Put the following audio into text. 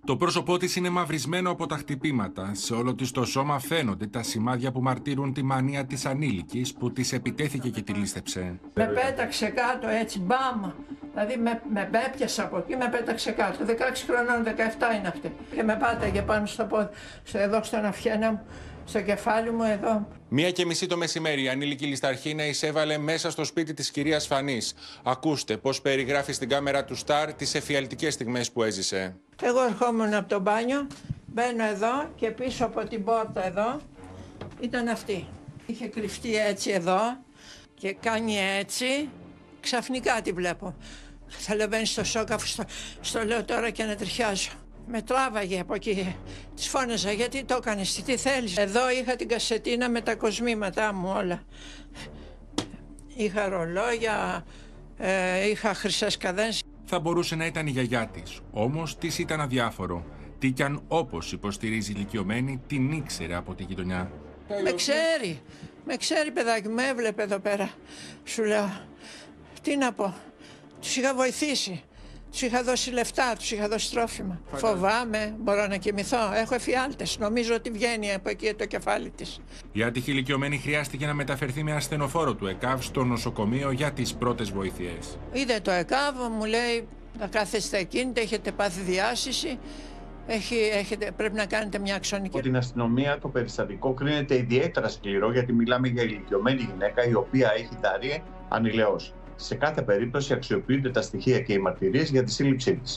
Το πρόσωπό της είναι μαυρισμένο από τα χτυπήματα. Σε όλο της το σώμα φαίνονται τα σημάδια που μαρτύρουν τη μανία της ανήλικης που της επιτέθηκε και τη λήστεψε. Με πέταξε κάτω έτσι, μπαμ. Δηλαδή με έπιασε από εκεί, με πέταξε κάτω. 16 χρονών, 17 είναι αυτή. Και με πάταγε πάνω στο πόδι, εδώ στον αυχένα μου, στο κεφάλι μου εδώ. 1:30 το μεσημέρι η ανήλικη λησταρχίνα εισέβαλε μέσα στο σπίτι της κυρίας Φανής. Ακούστε πώς περιγράφει στην κάμερα του Σταρ τις εφιαλτικές στιγμές που έζησε. Εγώ ερχόμουν από το μπάνιο, μπαίνω εδώ και πίσω από την πόρτα εδώ ήταν αυτή. Είχε κρυφτεί έτσι εδώ και κάνει έτσι, ξαφνικά τη βλέπω. Θα λέω μπαίνει στο σοκ, αφού στο λέω τώρα και να τριχιάζω. Με τράβαγε από εκεί, της φώναζα γιατί το έκανες, τι θέλεις. Εδώ είχα την κασετίνα με τα κοσμήματά μου όλα. Είχα ρολόγια, είχα χρυσές καδένσεις. Θα μπορούσε να ήταν η γιαγιά της, όμως της ήταν αδιάφορο. Τι κι αν, όπως υποστηρίζει η ηλικιωμένη, την ήξερε από τη γειτονιά. Με ξέρει παιδάκι, με έβλεπε εδώ πέρα. Σου λέω, τι να πω, τους είχα βοηθήσει. Τους είχα δώσει λεφτά, τους είχα δώσει τρόφιμα. Φοβάμαι, μπορώ να κοιμηθώ. Έχω εφιάλτες. Νομίζω ότι βγαίνει από εκεί το κεφάλι της. Η άτυχη ηλικιωμένη χρειάστηκε να μεταφερθεί με ασθενοφόρο του ΕΚΑΒ στο νοσοκομείο για τις πρώτες βοήθειες. Είδε το ΕΚΑΒ, μου λέει να κάθεστε εκκίνητα, έχετε πάθει διάσηση. Πρέπει να κάνετε μια αξονική. Από την αστυνομία το περιστατικό κρίνεται ιδιαίτερα σκληρό γιατί μιλάμε για ηλικιωμένη γυναίκα η οποία έχει ταρεί ανηλαιώς. Σε κάθε περίπτωση αξιοποιούνται τα στοιχεία και οι μαρτυρίες για τη σύλληψή της.